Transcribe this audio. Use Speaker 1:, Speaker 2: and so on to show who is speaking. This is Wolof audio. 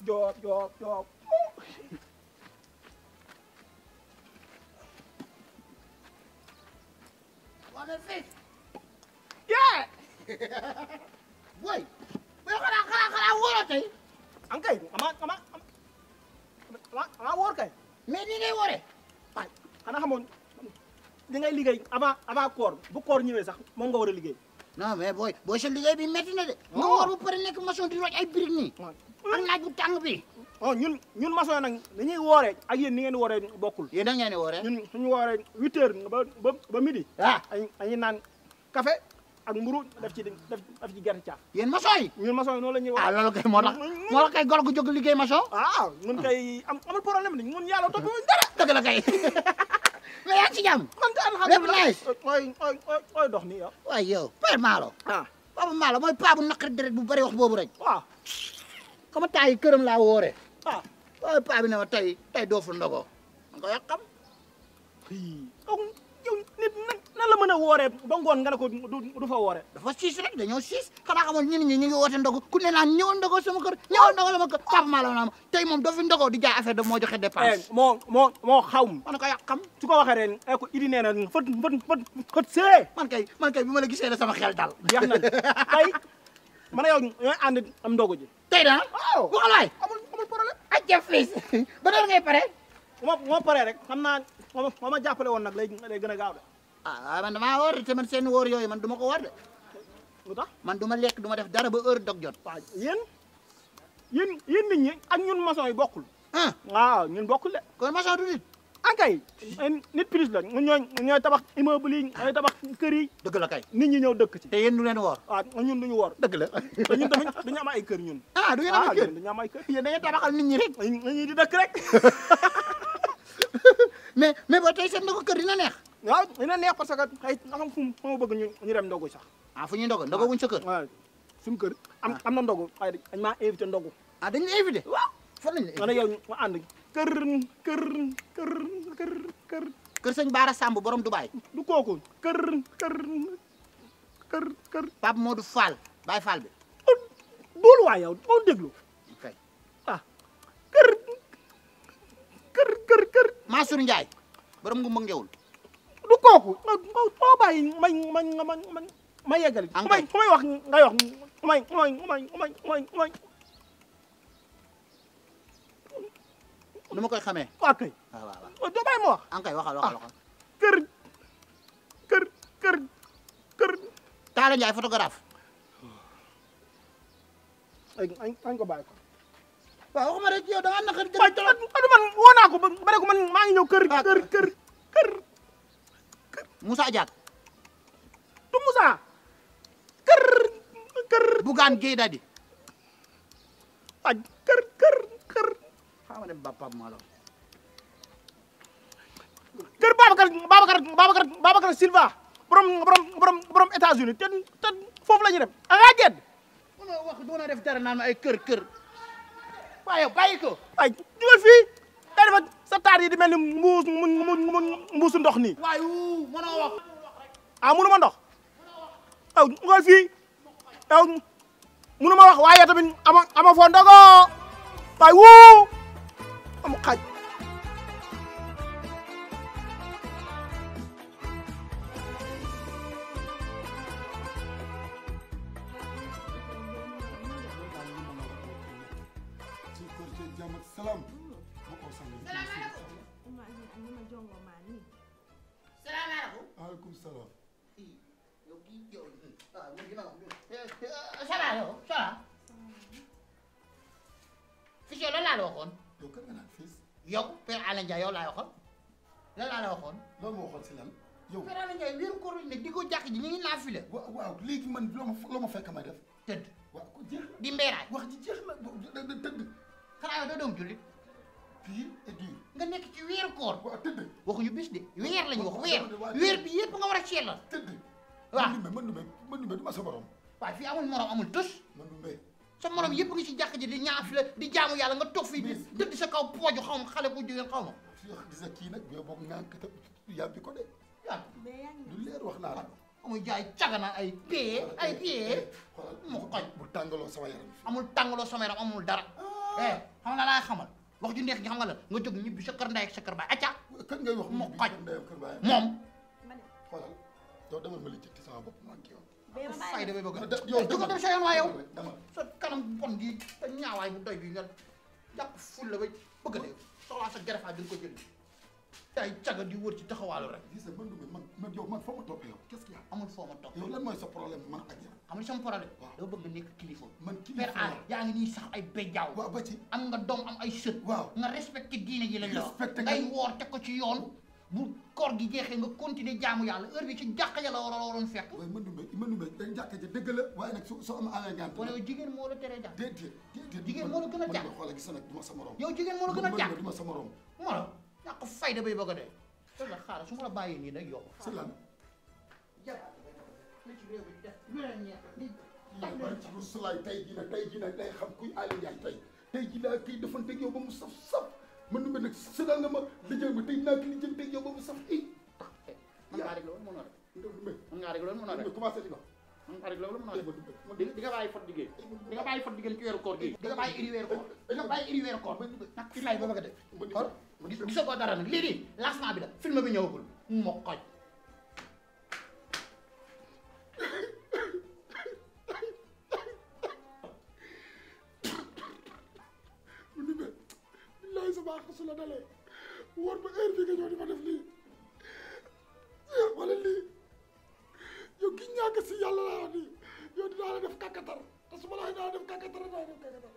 Speaker 1: Diop.
Speaker 2: waa mais fii.
Speaker 1: yaa.
Speaker 2: booy. booy xanaa wóoroo tey.
Speaker 1: an kay ama wóor kay.
Speaker 2: mais ni ngay wóoree.
Speaker 1: waay xanaa xamoon li ngay liggéey avant koor bu koor ñëwee sax moom nga war a liggéey.
Speaker 2: non mais booy sa liggéey bi métti na de. nga war ba pare nekk maçon di roj ay briques nii. ak naaj bu tàng bi.
Speaker 1: oh ñun maçon yi nag dañuy wooree ak yéen ni ngeen di wooree bokkul.
Speaker 2: yéen da ngeen di wooree.
Speaker 1: ñun suñu wooree 8 heures ba midi.
Speaker 2: ah
Speaker 1: dañuy naan café ak mburu def ci gerte caaf.
Speaker 2: yéen maçon yi.
Speaker 1: ñun maçon yi noonu la ñuy wooree.
Speaker 2: ah loolu kay moo tax kay golo gu jóg liggéey maçon.
Speaker 1: ah ñun kay amul problème ni ñun yàlla topp dara.
Speaker 2: dëgg la kay. mais yaa ngi ci jàmm.
Speaker 1: man de
Speaker 2: alhamdulilah
Speaker 1: ooy dox nii yow.
Speaker 2: waaye yow Père Malo.
Speaker 1: ah
Speaker 2: Papa Malo mooy paa bu naqari deret bu bari wax boobu rek.
Speaker 1: waaw.
Speaker 2: xam nga taay këram laa wooree.
Speaker 1: ah
Speaker 2: waaye paa bi ne ma tey doo fa ndogoo. man ko yàqam.
Speaker 1: yow nit nan la mën a wooree ba ngoon nga ne ko du fa wooree.
Speaker 2: dafa siis rek dañoo siis xanaa xamoon ñun ñi ñu ngi woote ndogu ku ne naan ñëwal ndogoo sama kër ñëwal ndogoo sama kër Papa Malo naa ma tey moom doo fi ndogoo di jaay affaire de moo joxe dépense.
Speaker 1: moo xaw ma.
Speaker 2: man ko yàqam.
Speaker 1: su ko waxee ren ko idi nee na fët see.
Speaker 2: man kay bi ma la gisee la sama xel dal.
Speaker 1: jeex na tey man yow ñooy ànd am ndogu ji.
Speaker 2: tey dana.
Speaker 1: waaw
Speaker 2: waxal waay.
Speaker 1: amul problème.
Speaker 2: ak jëf fils ba doon ngay pare.
Speaker 1: moo paree rek xam naa moo ma jàppale woon nag lay gën a gaaw de.
Speaker 2: ah waaye man damaa woor te man seen woor yooyu man du ma ko war de.
Speaker 1: lu tax
Speaker 2: man du ma lekk du ma def dara ba heure dog jot.
Speaker 1: waaw yéen nit ñi ak ñun maçon yi bokkul.
Speaker 2: ah
Speaker 1: waaw ñun bokkul de.
Speaker 2: kon maçon du nit.
Speaker 1: ankay nit plus la ñooy tabax immeuble yi ñooy tabax kër yi.
Speaker 2: dëgg la kay.
Speaker 1: nit ñi ñëw dëkk ci.
Speaker 2: te yéen du leen woor.
Speaker 1: waaw ñun duñu woor.
Speaker 2: dëgg la.
Speaker 1: te ñun tamit duñu am ay kër ñun.
Speaker 2: ah du ngeen am ay kër
Speaker 1: duñu am ay kër.
Speaker 2: yéen da ngeen tabaxal nit ñi rek.
Speaker 1: dañuy di dëkk rek.
Speaker 2: mais ba tey seen ndogu kër dina neex.
Speaker 1: waaw dina neex parce que xëy nga xam fu ma bëgg ñu dem ndogu sax.
Speaker 2: ah fu ñuy ndogu ndogu wuñ sa kër.
Speaker 1: waaw suñu kër am na ndogu waaye dañ maa invité ndogu.
Speaker 2: ah dañu la invité.
Speaker 1: waaw
Speaker 2: fan lañ la invité.
Speaker 1: ma ne yow ma ànd kër.
Speaker 2: kër sëñ Baara Samb borom Dubaay.
Speaker 1: du kooku kër.
Speaker 2: Pape Modou Fall Baye Fall bi.
Speaker 1: boolu waay yow doo déglu.
Speaker 2: ok
Speaker 1: ah kër.
Speaker 2: Mansour Ndiaye borom ngu ngewul.
Speaker 1: du kooku moo bàyyi ma yeggali.
Speaker 2: engrais
Speaker 1: fu may wax ngay wax
Speaker 2: nu ma koy xamee.
Speaker 1: waa kay.
Speaker 2: waaw
Speaker 1: doo bàyyi ma wax.
Speaker 2: engrais waxal.
Speaker 1: kër.
Speaker 2: Talla Ndiaye photographe.
Speaker 1: añ ko bàyyi ko.
Speaker 2: waaw waxuma rek yow da nga naqari
Speaker 1: waaye man woo naa ko ba ne ko man maa ngi ñëw kër.
Speaker 2: Moussa Diak.
Speaker 1: du Moussa. kër.
Speaker 2: Bougane Gueye Dadi.
Speaker 1: waay kër.
Speaker 2: xaaral ma dem Pape Malo.
Speaker 1: kër Babacar Silva borom États-Unis te foofu la ñuy dem a ngaa gedd.
Speaker 2: mënoo wax doona def dara naan ma ay kër. waaye bàyyi ko.
Speaker 1: ay jugal fii day defa sa taat yi di mel ni mbuusu ndox nii.
Speaker 2: waaye mënoo wax.
Speaker 1: ah munu ma ndox aw jugal fii aw munu ma wax waaye tamit ama foo ndogo waaye amu xaaj.
Speaker 3: Waaleykum salaam.
Speaker 2: ça va yow ça va. fii yow lan laa la waxoon.
Speaker 3: yow kan nga naan fils.
Speaker 2: yow Père Alain Ndiaye yow laa waxoon. lan laa la waxoon.
Speaker 3: loolu moo waxoon si lan. yow
Speaker 2: Père Alain Ndiaye wéeru koor ne di ko jàkk ji ñu ngi naafile.
Speaker 3: waaw léegi man loo ma fekk may def.
Speaker 2: tëdd.
Speaker 3: waaw ko jeex na.
Speaker 2: di mbeeraay.
Speaker 3: wax ji jeex na tëdd.
Speaker 2: xanaa yow doo doom jullit.
Speaker 3: pire et dur.
Speaker 2: nga nekk ci weeru koor.
Speaker 3: waaw tëdd.
Speaker 2: waxuñu bis de weer lañu wax weer bi yëpp nga war a ceelal.
Speaker 3: tëdd.
Speaker 2: waaw
Speaker 3: man Ndoumbé du ma sa borom.
Speaker 2: waaye fii amul morom amul tus.
Speaker 3: man Ndoumbé.
Speaker 2: sa morom yëpp ngi ci jàkk ji di ñaafile di jaamu yàlla nga toog fii di tëdd sa kaw pooju xaw ma xale bu jigéen xaw ma.
Speaker 3: gis nga kii nag yow boobu ñàkk te yàbbi ko de.
Speaker 2: waaw
Speaker 3: lu leer wax naa la.
Speaker 2: amul jaay cagana ay pie ay pie. mu ko xoj
Speaker 3: bu tàngaloo sama yaram.
Speaker 2: amul tàngaloo sama yaram amul dara. xam nga laa xamal wax ju neex gi xam nga la nga jóg ñibbi sa kër ndey ak sa kër baay acca
Speaker 3: kan ngay wax
Speaker 2: mu xoj
Speaker 3: ndeyam kër baay
Speaker 2: moom
Speaker 3: xoolal yow demal ma li ci sama bopp man ki yow
Speaker 2: fay damay bëgg
Speaker 3: yow
Speaker 2: du ko dem sa yoon waa yow
Speaker 3: dama
Speaker 2: sa kanam bon gi te ñaawaay bu doy bi nga jàpp ful la ba bëgg a dee soxlaa sa gerefaay di nga ko jël tay caga di wër ci taxawaalu rek
Speaker 3: gis nga man yow man foo ma toppee yow qu'est-ce qu'il y a
Speaker 2: amul foo ma topp
Speaker 3: yow lan mooy sa problème man ak yow
Speaker 2: amul sama problème
Speaker 3: waaw
Speaker 2: dama bëgg nga nekk kilifa
Speaker 3: man
Speaker 2: père
Speaker 3: kilifa
Speaker 2: Allé yaa ngi nii sax ay béjjaaw
Speaker 3: waaw ba ci
Speaker 2: am nga doom am ay sët
Speaker 3: waaw
Speaker 2: nga respecté diine ji lañ la wax
Speaker 3: Respecté
Speaker 2: ngay
Speaker 3: nga-
Speaker 2: woor teg ko ci yoon bu koor gi jeexee nga continuer jaamu yàlla heure bi ci jàkk ja la waroon fekk
Speaker 3: waaye mën numé dañ jàkk ji dëgg la waaye nag soo am amee ngant
Speaker 2: wala yow jigéen moo la teree jàkk
Speaker 3: déedéet
Speaker 2: jigéen moo la gën a jàkk
Speaker 3: xoolal gis nag du ma sa morom
Speaker 2: yow jigéen moo la gën a jàkk
Speaker 3: du ma sa morom
Speaker 2: moo la ñàkk fayda bay bëgg a dee loolu la xaaral su ma la bàyyee nii day yokk
Speaker 3: c'est lan
Speaker 2: jabaat na ci réew bi def lu leen neex di
Speaker 3: yaa bari ci rusulaay tey jii nag day xam kuy Aly Ndiaye tey jii laa kii defanteeg yow ba mu saf mën numé nag sëlal nga ma lijjël ma tey naa ki lijjanteeg yow ba mu saf
Speaker 2: man ngaa rek loolu mënoo rek
Speaker 3: numé
Speaker 2: man ngaa rek loolu mënoo rek
Speaker 3: commencé di wax
Speaker 2: man ngaa rek loolu mënoo rek di nga bàyyi fot liggéey di nga bàyyi fot liggéey ci weeru koor gi di nga bàyyi iri weeru koor di nga bàyyi iri weeru koor nag fi lay ba bëgg a def xool gisoo ko dara nag léegi lancement bi da film bi ñëwagul mo xoj
Speaker 3: mu numé billaay sama àq su la dalee wóor ba heure bi nga ñëw di ma def lii wala lii yow ki ñàkk si yàlla laa wax nii yow dinaa la def kàkkatar te su ma la dinaa def kàkkatar dinaa def kàkkatar